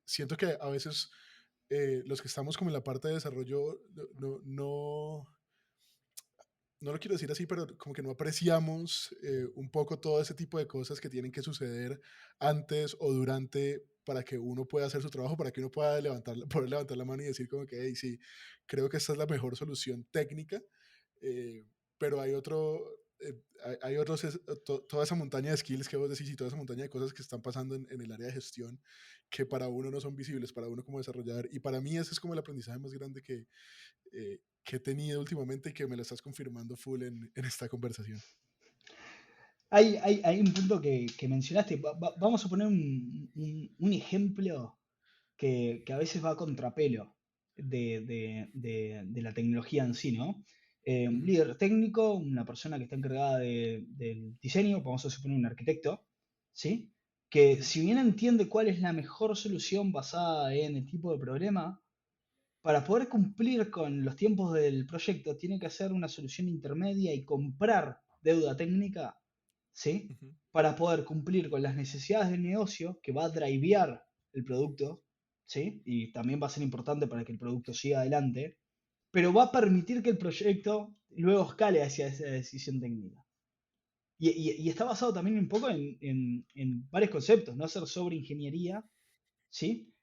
Siento que a veces los que estamos como en la parte de desarrollo no lo quiero decir así, pero como que no apreciamos un poco todo ese tipo de cosas que tienen que suceder antes o durante para que uno pueda hacer su trabajo, para que uno pueda poder levantar la mano y decir como que, hey, sí, creo que esta es la mejor solución técnica, eh, pero hay otros, toda esa montaña de skills que vos decís y toda esa montaña de cosas que están pasando en el área de gestión que para uno no son visibles, para uno como desarrollador. Y para mí ese es como el aprendizaje más grande que he tenido últimamente y que me lo estás confirmando full en esta conversación. Hay un punto que mencionaste. Vamos a poner un ejemplo que a veces va a contrapelo de la tecnología en sí, ¿no? Un Ujú, líder técnico, una persona que está encargada del diseño, vamos a suponer un arquitecto, ¿sí? Que ujú. si bien entiende cuál es la mejor solución basada en el tipo de problema, para poder cumplir con los tiempos del proyecto, tiene que hacer una solución intermedia y comprar deuda técnica, ¿sí? Ujú. Para poder cumplir con las necesidades del negocio, que va a drivear el producto, ¿sí? Y también va a ser importante para que el producto siga adelante, pero va a permitir que el proyecto luego escale hacia esa decisión técnica. Y está basado también un poco en varios conceptos, no hacer sobreingeniería, ¿sí?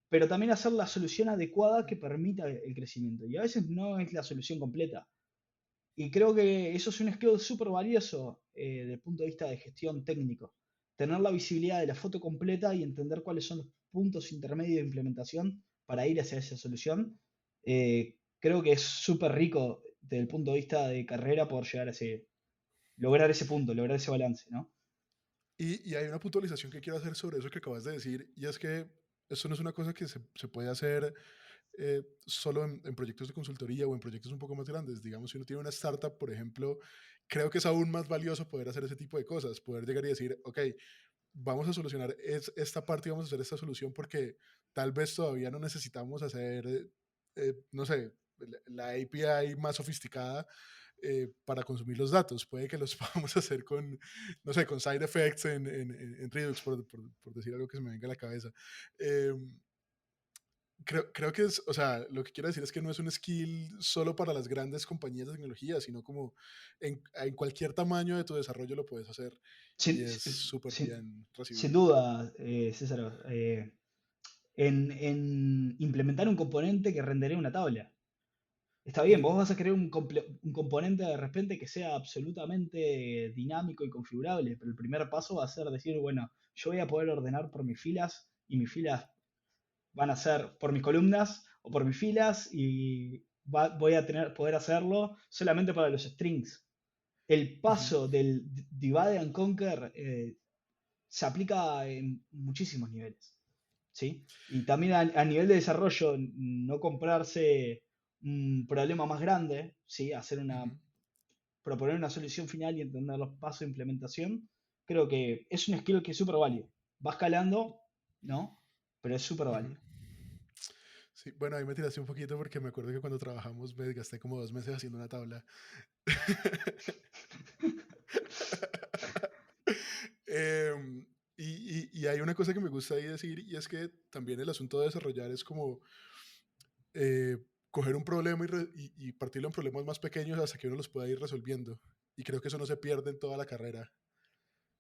Pero también hacer la solución adecuada que permita el crecimiento. Y a veces no es la solución completa. Y creo que eso es un skill súper valioso desde el punto de vista de gestión técnico. Tener la visibilidad de la foto completa y entender cuáles son los puntos intermedios de implementación para ir hacia esa solución. Creo que es súper rico desde el punto de vista de carrera poder llegar a lograr ese punto, lograr ese balance, ¿no? Y hay una puntualización que quiero hacer sobre eso que acabas de decir, y es que esto no es una cosa que se puede hacer solo en proyectos de consultoría o en proyectos un poco más grandes. Digamos, si uno tiene una startup, por ejemplo, creo que es aún más valioso poder hacer ese tipo de cosas, poder llegar y decir, ok, vamos a solucionar esta parte y vamos a hacer esta solución porque tal vez todavía no necesitamos hacer, no sé, la API más sofisticada para consumir los datos. Puede que los podamos hacer con, no sé, con side effects en Redux, por decir algo que se me venga a la cabeza. Eh, creo que es, o sea, lo que quiero decir es que no es un skill solo para las grandes compañías de tecnología, sino como en cualquier tamaño de tu desarrollo lo puedes hacer y Sin, es súper sin- bien sin recibido. duda, César, en implementar un componente que rendería una tabla. Está bien, vos Ujú, vas a querer un componente de repente que sea absolutamente dinámico y configurable, pero el primer paso va a ser decir, bueno, yo voy a poder ordenar por mis filas y mis filas van a ser por mis columnas o por mis filas y voy a poder hacerlo solamente para los strings. El ujú. paso del divide and conquer se aplica en muchísimos niveles, ¿sí? Y también a nivel de desarrollo, no comprarse un problema más grande, ¿sí? Ujú. Proponer una solución final y entender los pasos de implementación, creo que es un skill que es súper válido. Va escalando, ¿no? Pero es súper Ujú. válido. Sí, bueno, ahí me tiraste un poquito porque me acuerdo que cuando trabajamos me gasté como 2 meses haciendo una tabla. Em, y hay una cosa que me gusta ahí decir, y es que también el asunto de desarrollar es como eh, coger un problema y partirlo en problemas más pequeños hasta que uno los pueda ir resolviendo. Y creo que eso no se pierde en toda la carrera.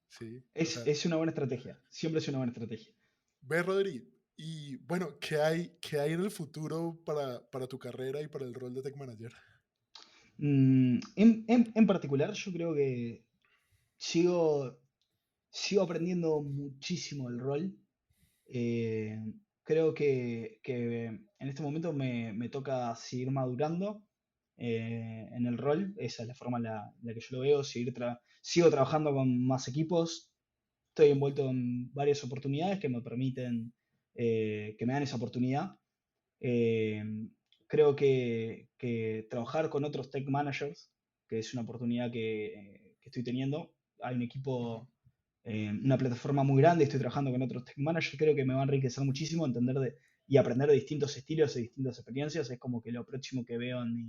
Sí, o sea, Es una buena estrategia. Siempre es una buena estrategia. ve, Rodri, y bueno, qué hay en el futuro para tu carrera y para el rol de Tech Manager? En particular, yo creo que sigo, sigo aprendiendo muchísimo el rol. Eh, Creo que en este momento me toca seguir madurando en el rol. Esa es la forma en la que yo lo veo. Sigo trabajando con más equipos. Estoy envuelto en varias oportunidades que me permiten, que me dan esa oportunidad. Eh, Creo que trabajar con otros tech managers, que es una oportunidad que estoy teniendo. Hay un Ujú. equipo, una plataforma muy grande, estoy trabajando con otros tech managers, creo que me va a enriquecer muchísimo y aprender de distintos estilos y distintas experiencias. Es como que lo próximo que veo en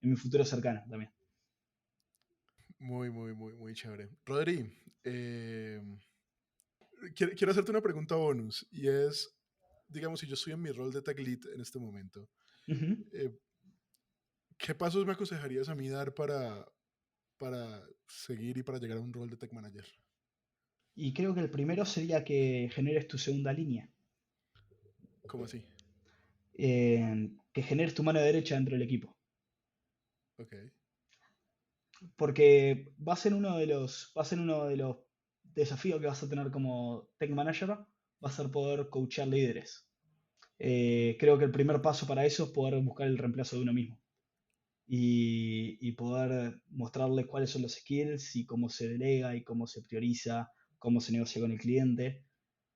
mi futuro cercano también. Muy, muy, muy, muy chévere. Rodri, eh, quiero hacerte una pregunta bonus y es, digamos, si yo estoy en mi rol de tech lead en este momento, Ujú. eh, ¿qué pasos me aconsejarías a mí dar para seguir y para llegar a un rol de tech manager? Y creo que el primero sería que generes tu segunda línea, ¿Cómo así? que generes tu mano derecha dentro del equipo. Ok. Porque va a ser uno de los desafíos que vas a tener como tech manager, va a ser poder coachear líderes. Ujú. Creo que el primer paso para eso es poder buscar el reemplazo de uno mismo y poder mostrarles cuáles son los skills y cómo se delega y cómo se prioriza, cómo se negocia con el cliente.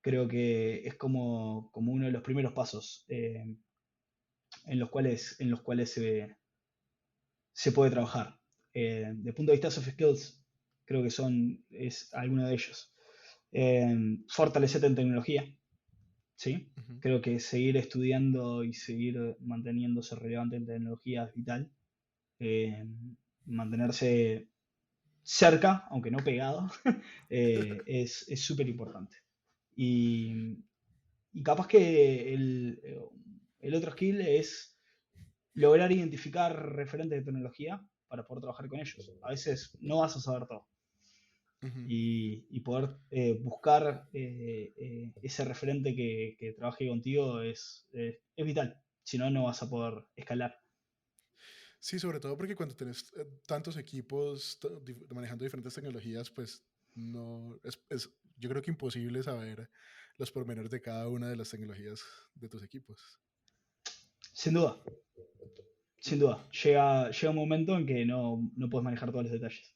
Creo que es como uno de los primeros pasos en los cuales se puede trabajar. De punto de vista soft skills, creo que es alguno de ellos. Fortalecerte en tecnología, ¿sí? Ujú. Creo que seguir estudiando y seguir manteniéndose relevante en tecnología es vital. Eh, Mantenerse cerca, aunque no pegado, es súper importante. Y, y capaz que el otro skill es lograr identificar referentes de tecnología para poder trabajar con ellos. A veces no vas a saber todo Ujú. y poder buscar ese referente que trabaje contigo es vital. Si no, no vas a poder escalar. Sí, sobre todo porque cuando tenés tantos equipos manejando diferentes tecnologías, pues no yo creo que imposible saber los pormenores de cada una de las tecnologías de tus equipos. Sin duda, sin duda. Llega un momento en que no puedes manejar todos los detalles.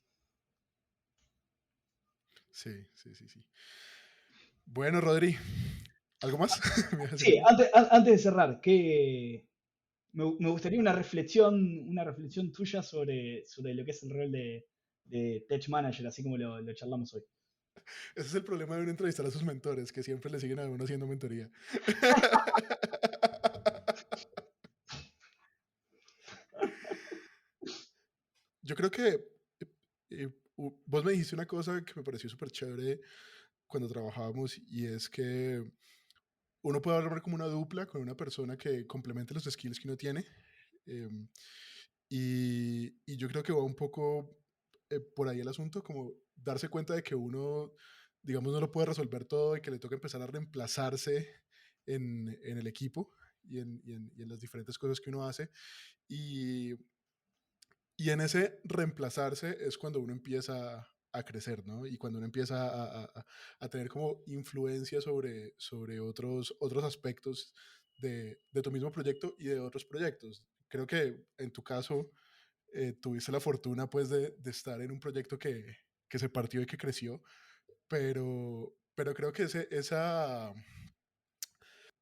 Sí, sí, sí, sí. Bueno, Rodri, ¿algo más? ¿Me vas a decir Sí, algo? antes de cerrar, me gustaría una reflexión tuya sobre lo que es el rol de Tech Manager, así como lo charlamos hoy. Ese es el problema de uno entrevistar a sus mentores, que siempre le siguen a uno haciendo mentoría. Yo creo que vos me dijiste una cosa que me pareció súper chévere cuando trabajábamos y es que uno puede hablar como una dupla con una persona que complemente los skills que uno tiene. em, y yo creo que va un poco por ahí el asunto, como darse cuenta de que uno, digamos, no lo puede resolver todo y que le toca empezar a reemplazarse en el equipo y en las diferentes cosas que uno hace. Y, y en ese reemplazarse es cuando uno empieza a crecer, ¿no? Y cuando uno empieza a tener como influencia sobre otros aspectos de tu mismo proyecto y de otros proyectos. Creo que en tu caso tuviste la fortuna pues de estar en un proyecto que se partió y que creció, pero creo que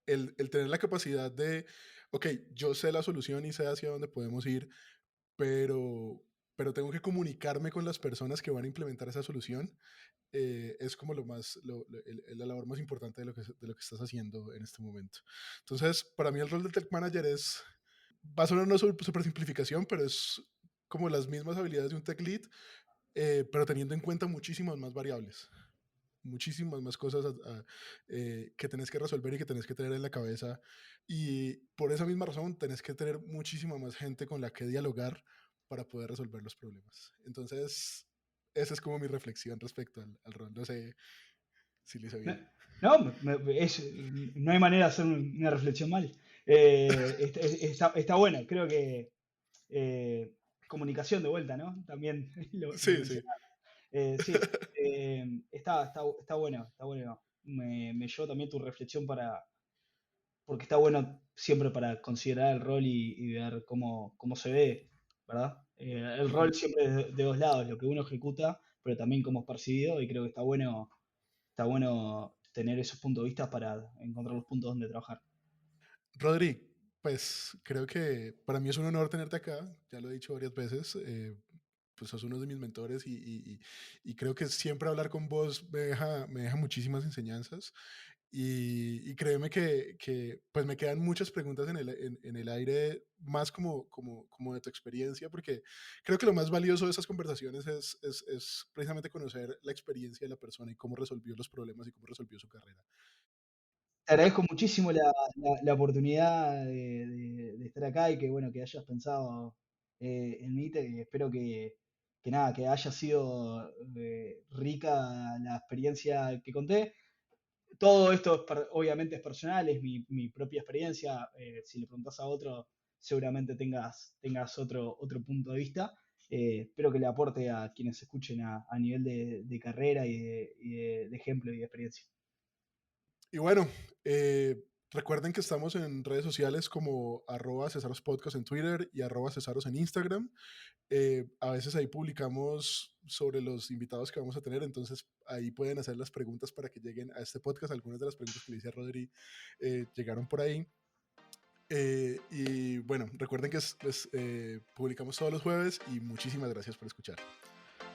el tener la capacidad de, ok, yo sé la solución y sé hacia dónde podemos ir, pero, pero tengo que comunicarme con las personas que van a implementar esa solución, es como la labor más importante de lo que estás haciendo en este momento. Entonces, para mí el rol del tech manager va a sonar una super simplificación, pero es como las mismas habilidades de un tech lead, pero teniendo en cuenta muchísimas más variables, muchísimas más cosas que tenés que resolver y que tenés que tener en la cabeza. Y por esa misma razón tenés que tener muchísima más gente con la que dialogar para poder resolver los problemas. Entonces, esa es como mi reflexión respecto al rol. No sé si lo hice No, bien. no, no hay manera de hacer una reflexión mal. Está bueno, creo que comunicación de vuelta, ¿no? También lo Sí, sí. mencionaba. Sí, está bueno, está bueno. Me llevo también tu reflexión porque está bueno siempre para considerar el rol y ver cómo se ve, ¿verdad? El rol Ujú. siempre es de dos lados, lo que uno ejecuta, pero también cómo es percibido, y creo que está bueno tener esos puntos de vista para encontrar los puntos donde trabajar. Rodri, pues creo que para mí es un honor tenerte acá, ya lo he dicho varias veces, pues sos uno de mis mentores y creo que siempre hablar con vos me deja muchísimas enseñanzas y créeme pues me quedan muchas preguntas en el aire, más como de tu experiencia, porque creo que lo más valioso de esas conversaciones es precisamente conocer la experiencia de la persona y cómo resolvió los problemas y cómo resolvió su carrera. Te agradezco muchísimo la oportunidad de estar acá y que bueno, que hayas pensado en mí. Espero que nada, que haya sido rica la experiencia que conté. Todo esto obviamente es personal, es mi propia experiencia. Si le preguntas a otro, seguramente tengas otro punto de vista. Espero que le aporte a quienes escuchen a nivel de carrera y de ejemplo y de experiencia. Y bueno, recuerden que estamos en redes sociales como @cesarospodcast en Twitter y @cesaros en Instagram. A veces ahí publicamos sobre los invitados que vamos a tener, entonces ahí pueden hacer las preguntas para que lleguen a este podcast. Algunas de las preguntas que le hice a Rodri llegaron por ahí. Y bueno, recuerden que publicamos todos los jueves y muchísimas gracias por escuchar.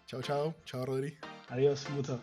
Chao, chao. Chao, Rodri. Adiós, un gusto.